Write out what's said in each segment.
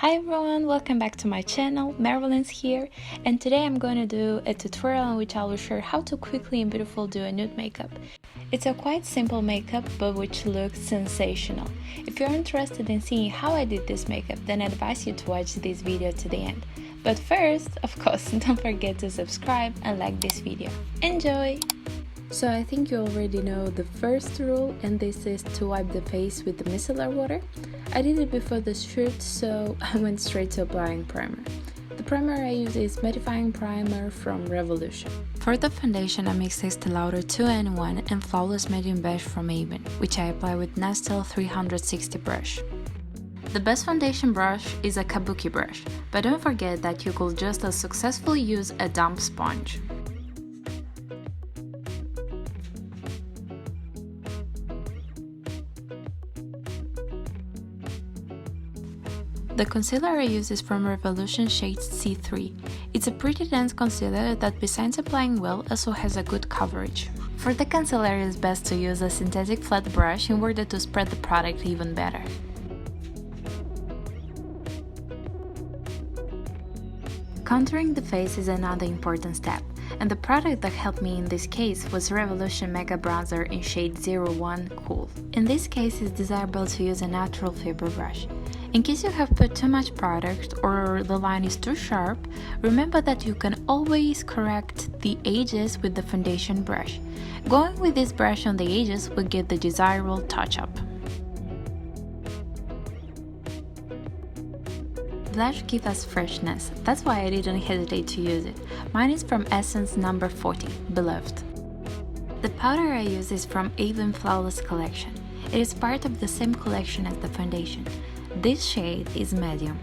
Hi everyone, welcome back to my channel. Marilyn's here, and today I'm going to do a tutorial in which I will share how to quickly and beautiful do a nude makeup. It's a quite simple makeup but which looks sensational. If you're interested in seeing how I did this makeup, then I advise you to watch this video to the end. But first, of course, don't forget to subscribe and like this video. Enjoy! So I think you already know the first rule, and this is to wipe the face with the micellar water. I did it before the shoot, so I went straight to applying primer. The primer I use is Mattifying Primer from Revolution. For the foundation, I mix Estee Lauder 2-in-1 and Flawless Medium Beige from Avon, which I apply with Nestle 360 brush. The best foundation brush is a kabuki brush, but don't forget that you could just as successfully use a damp sponge. The concealer I use is from Revolution shade C3. It's a pretty dense concealer that, besides applying well, also has a good coverage. For the concealer, it is best to use a synthetic flat brush in order to spread the product even better. Contouring the face is another important step, and the product that helped me in this case was Revolution Mega Bronzer in shade 01 Cool. In this case, it's desirable to use a natural fiber brush. In case you have put too much product or the line is too sharp, remember that you can always correct the edges with the foundation brush. Going with this brush on the edges will give the desirable touch-up. Blush gives us freshness, that's why I didn't hesitate to use it. Mine is from Essence number 40, Beloved. The powder I use is from Avon Flawless collection. It is part of the same collection as the foundation. This shade is medium.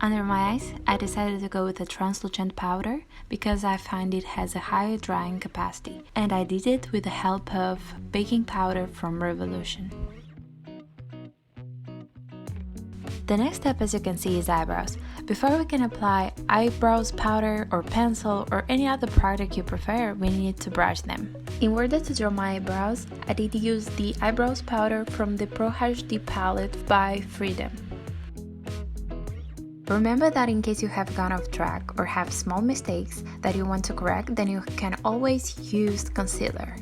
Under my eyes, I decided to go with a translucent powder because I find it has a higher drying capacity, and I did it with the help of baking powder from Revolution. The next step, as you can see, is eyebrows. Before we can apply eyebrows powder or pencil or any other product you prefer, we need to brush them. In order to draw my eyebrows, I did use the eyebrows powder from the Pro HD palette by Freedom. Remember that in case you have gone off track or have small mistakes that you want to correct, then you can always use concealer.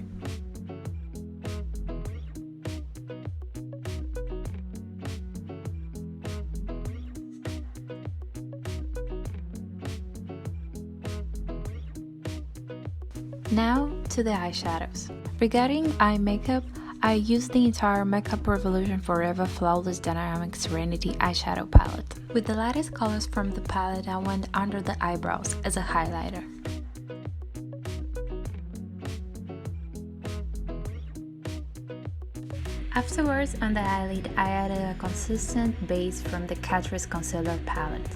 Now to the eyeshadows. Regarding eye makeup, I use the entire Makeup Revolution Forever Flawless Dynamic Serenity eyeshadow palette. With the lightest colors from the palette, I went under the eyebrows as a highlighter. Afterwards, on the eyelid, I added a consistent base from the Catrice Concealer palette.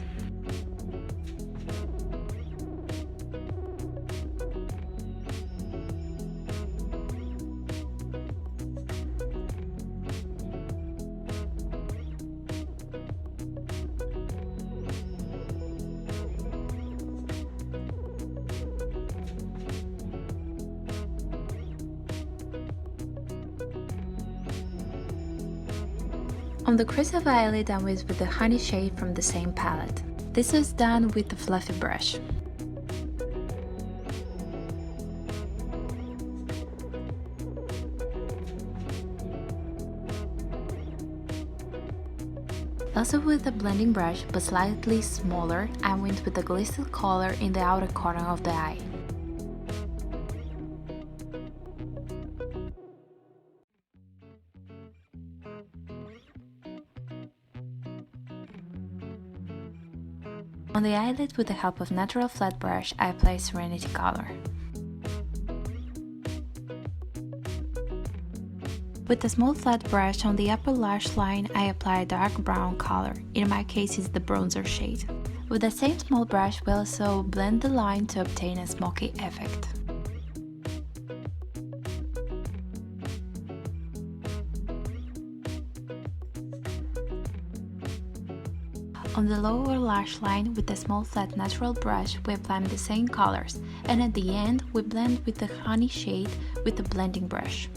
On the crease of eyelid, I went with the Honey shade from the same palette. This was done with the fluffy brush. Also with the blending brush, but slightly smaller, I went with the glistening color in the outer corner of the eye. On the eyelid, with the help of natural flat brush, I apply Serenity color. With a small flat brush on the upper lash line, I apply a dark brown color. In my case, it's the bronzer shade. With the same small brush, we also blend the line to obtain a smoky effect. On the lower lash line, with a small flat natural brush, we apply the same colors, and at the end, we blend with the Honey shade with the blending brush.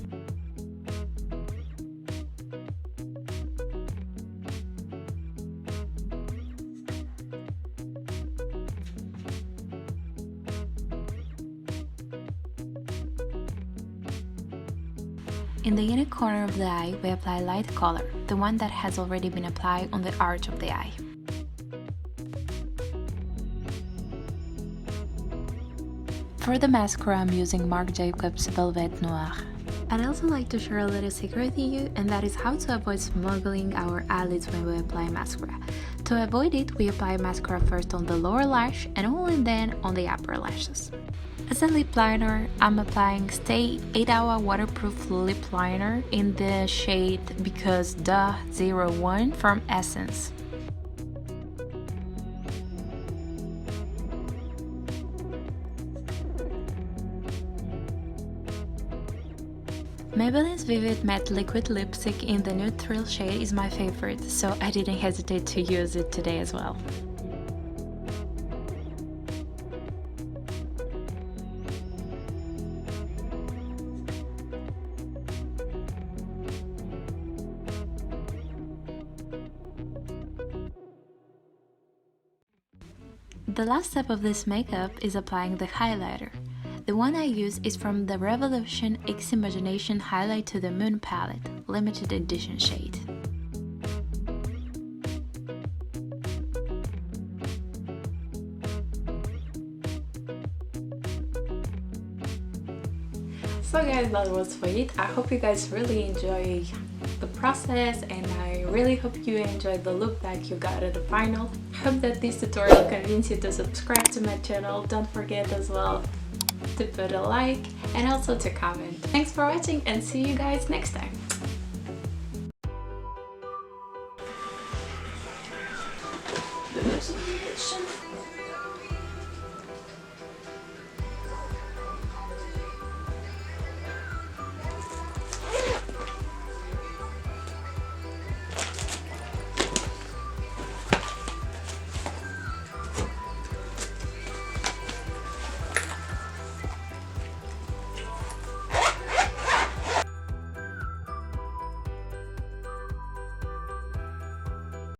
In the inner corner of the eye, we apply light color, the one that has already been applied on the arch of the eye. For the mascara, I'm using Marc Jacobs Velvet Noir. I'd also like to share a little secret with you, and that is how to avoid smuggling our eyelids when we apply mascara. To avoid it, we apply mascara first on the lower lash and only then on the upper lashes. As a lip liner, I'm applying Stay 8-Hour Waterproof Lip Liner in the shade Because Duh 01 from Essence. Maybelline's Vivid Matte Liquid Lipstick in the Nude Thrill shade is my favorite, so I didn't hesitate to use it today as well. The last step of this makeup is applying the highlighter. The one I use is from the Revolution X Imagination Highlight to the Moon palette, limited edition shade. So guys, that was it. I hope you guys really enjoy the process, and I really hope you enjoyed the look that you got at the final. I hope that this tutorial convinced you to subscribe to my channel. Don't forget as well to put a like and also to comment. Thanks for watching and see you guys next time. The